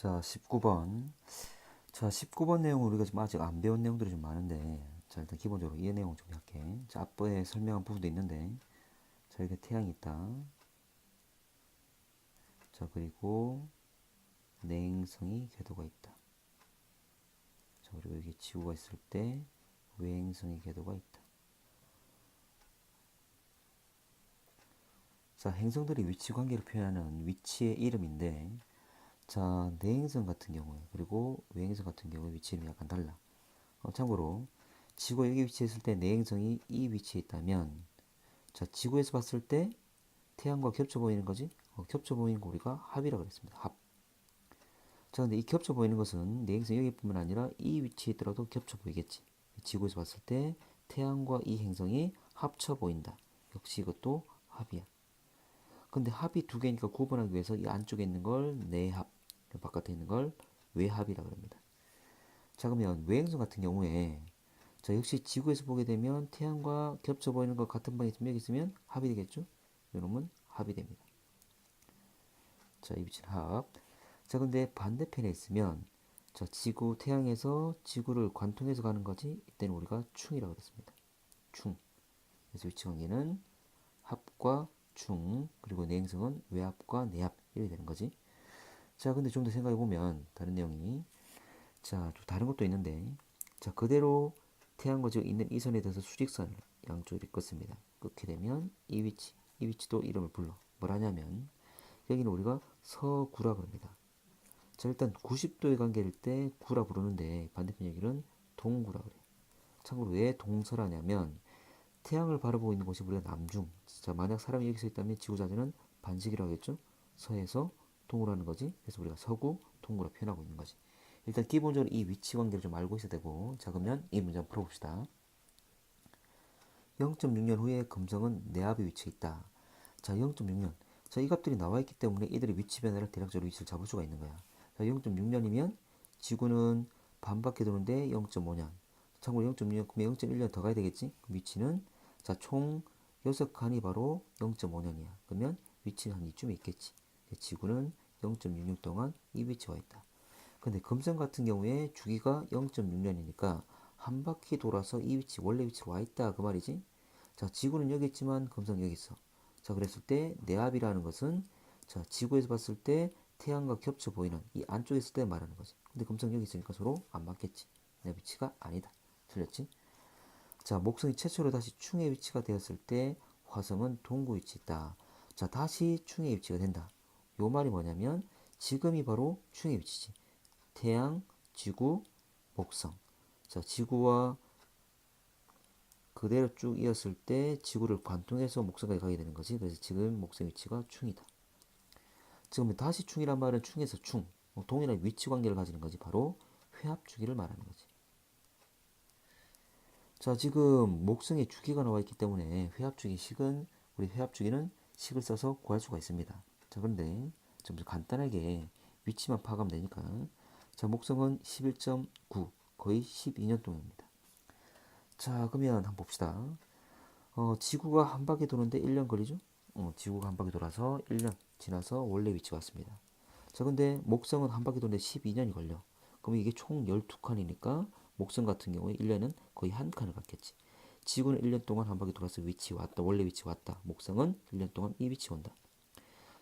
자, 19번. 자, 19번 내용은 우리가 지금 아직 안 배운 내용들이 좀 많은데, 자, 일단 기본적으로 이 내용 정리할게. 자, 앞부에 설명한 부분도 있는데, 자, 이렇게 태양이 있다. 자, 그리고 내행성이 궤도가 있다. 자, 그리고 여기 지구가 있을 때 외행성의 궤도가 있다. 자, 행성들이 위치 관계를 표현하는 위치의 이름인데, 자, 내행성 같은 경우에, 그리고 외행성 같은 경우에 위치 이름이 약간 달라. 참고로, 지구가 여기 위치했을 때 내행성이 이 위치에 있다면, 자, 지구에서 봤을 때 태양과 겹쳐 보이는 거지? 겹쳐 보이는 거 우리가 합이라고 그랬습니다. 합. 자, 근데 이 겹쳐 보이는 것은 내행성 여기뿐만 아니라 이 위치에 있더라도 겹쳐 보이겠지. 지구에서 봤을 때 태양과 이 행성이 합쳐 보인다. 역시 이것도 합이야. 근데 합이 두 개니까 구분하기 위해서 이 안쪽에 있는 걸 내합, 바깥에 있는 걸 외합이라고 합니다. 자, 그러면 외행성 같은 경우에 자, 역시 지구에서 보게 되면 태양과 겹쳐 보이는 것 같은 방에 여기 있으면 합이 되겠죠? 이놈은 합이 됩니다. 자, 이 위치는 합. 자, 근데 반대편에 있으면 자, 지구, 태양에서 지구를 관통해서 가는 거지. 이때는 우리가 충이라고 그랬습니다. 충. 그래서 위치 관계는 합과 충, 그리고 내행성은 외합과 내합 이렇게 되는 거지. 자, 근데 좀 더 생각해 보면 다른 내용이 자, 또 다른 것도 있는데 자, 그대로 태양과 지구 있는 이 선에 대해서 수직선을 양쪽으로 긋습니다. 긋게 되면 이 위치도 이름을 불러. 뭐라냐면 여기는 우리가 서구라 그럽니다. 자, 일단 90도의 관계일 때 구라 부르는데 반대편 여기는 동구라 그래. 참고로 왜 동서라냐면 태양을 바라보고 있는 곳이 우리가 남중. 자, 만약 사람이 여기 서 있다면 지구 자체는 반지기라고 했죠. 서에서 동으로 하는 거지. 그래서 우리가 서구, 동구라 표현하고 있는 거지. 일단 기본적으로 이 위치 관계를 좀 알고 있어야 되고, 자, 그러면 이 문제 한번 풀어봅시다. 0.6년 후에 금성은 내압의 위치에 있다. 자, 0.6년. 자, 이 값들이 나와 있기 때문에 이들의 위치 변화를 대략적으로 위치를 잡을 수가 있는 거야. 자, 0.6년이면 지구는 반바퀴 도는데 0.5년. 참고로 0.6년, 그러면 0.1년 더 가야 되겠지? 위치는 자, 총 6칸이 바로 0.5년이야. 그러면 위치는 한 이쯤에 있겠지. 지구는 0.66 동안 이 위치에 와 있다. 근데 금성 같은 경우에 주기가 0.6년이니까 한 바퀴 돌아서 이 위치, 원래 위치로 와 있다. 그 말이지? 자, 지구는 여기 있지만 금성 여기 있어. 자, 그랬을 때 내압이라는 것은 자, 지구에서 봤을 때 태양과 겹쳐 보이는 이 안쪽에 있을 때 말하는 거지. 근데 금성 여기 있으니까 서로 안 맞겠지. 내 위치가 아니다. 틀렸지? 자, 목성이 최초로 다시 충의 위치가 되었을 때 화성은 동구 위치에 있다. 자, 다시 충의 위치가 된다. 요 말이 뭐냐면 지금이 바로 충의 위치지. 태양, 지구, 목성. 자, 지구와 그대로 쭉 이었을 때 지구를 관통해서 목성까지 가게 되는 거지. 그래서 지금 목성 위치가 충이다. 지금 다시 충이란 말은 충에서 충, 동일한 위치 관계를 가지는 거지. 바로 회합 주기를 말하는 거지. 자, 지금 목성의 주기가 나와 있기 때문에 회합 주기 식은 우리 회합 주기는 식을 써서 구할 수가 있습니다. 자, 그런데 좀 간단하게 위치만 파악하면 되니까. 자, 목성은 11.9, 거의 12년 동안입니다. 자, 그러면 한번 봅시다. 지구가 한 바퀴 도는데 1년 걸리죠? 지구가 한 바퀴 돌아서 1년 지나서 원래 위치 왔습니다. 자, 근데 목성은 한 바퀴 도는데 12년이 걸려. 그러면 이게 총 12칸이니까 목성 같은 경우에 1년은 거의 한 칸을 갖겠지. 지구는 1년 동안 한 바퀴 돌아서 위치 왔다. 원래 위치 왔다. 목성은 1년 동안 이 위치 온다.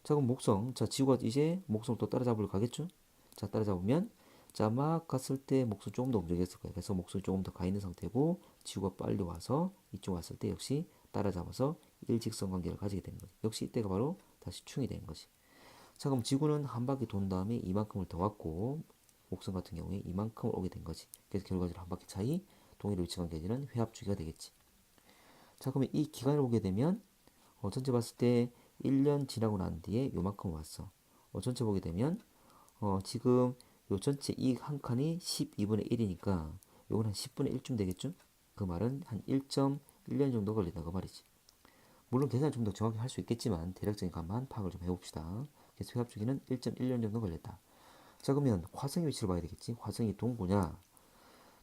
자, 그럼 목성. 자, 지구가 이제 목성을 또 따라잡으러 가겠죠? 자, 따라잡으면 자, 막 갔을 때 목성 조금 더 움직였을 거예요. 그래서 목성이 조금 더 가 있는 상태고 지구가 빨리 와서 이쪽 왔을 때 역시 따라잡아서 일직선 관계를 가지게 되는 거지. 역시 이때가 바로 다시 충이 되는 거지. 자, 그럼 지구는 한 바퀴 돈 다음에 이만큼을 더 왔고 목성 같은 경우에 이만큼을 오게 된 거지. 그래서 결과적으로 한 바퀴 차이 동일 위치 관계는 회합 주기가 되겠지. 자, 그러면 이 기간을 보게 되면 전체 봤을 때 1년 지나고 난 뒤에 요만큼 왔어. 전체 보게 되면 지금 요 전체 이 한 칸이 12분의 1이니까 요건 한 10분의 1쯤 되겠죠? 그 말은 한 1.1년 정도 걸린다 그 말이지. 물론 계산을 좀 더 정확히 할 수 있겠지만 대략적인 것만 파악을 좀 해봅시다. 그래서 회합 주기는 1.1년 정도 걸렸다. 자, 그러면 화성의 위치를 봐야 되겠지. 화성이 동구냐?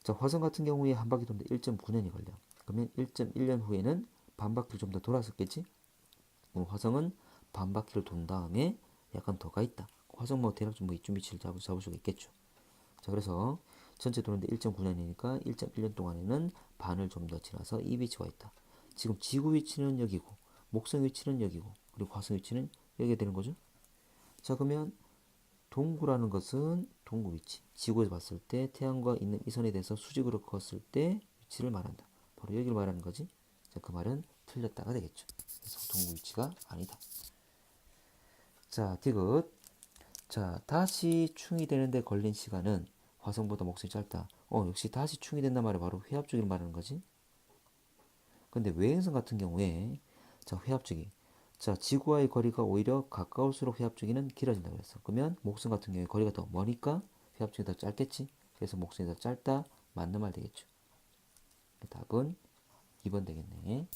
자, 화성 같은 경우에 한 바퀴 도는데 1.9년이 걸려. 그러면 1.1년 후에는 반 바퀴를 좀 더 돌았었겠지. 그럼 화성은 반 바퀴를 돈 다음에 약간 더 가 있다. 화성 뭐 대략 좀 뭐 이쯤 위치를 잡을 수가 있겠죠. 자, 그래서 전체 도는데 1.9년이니까 1.1년 동안에는 반을 좀 더 지나서 이 위치가 있다. 지금 지구 위치는 여기고, 목성 위치는 여기고, 그리고 화성 위치는 여기가 되는 거죠. 자, 그러면 동구라는 것은 동구 위치. 지구에서 봤을 때 태양과 있는 이 선에 대해서 수직으로 컸을 때 위치를 말한다. 바로 여기를 말하는 거지. 자, 그 말은 틀렸다가 되겠죠. 그래서 동구 위치가 아니다. 자, 디귿. 자, 다시 충이 되는데 걸린 시간은 화성보다 목성이 짧다. 역시 다시 충이 된단 말이 바로 회합주기를 말하는 거지. 근데 외행성 같은 경우에 자, 회합주기. 자, 지구와의 거리가 오히려 가까울수록 회합주기는 길어진다고 했어. 그러면 목성 같은 경우에 거리가 더 머니까 회합주기가 더 짧겠지. 그래서 목성이 더 짧다. 맞는 말 되겠죠. 답은 2번 되겠네.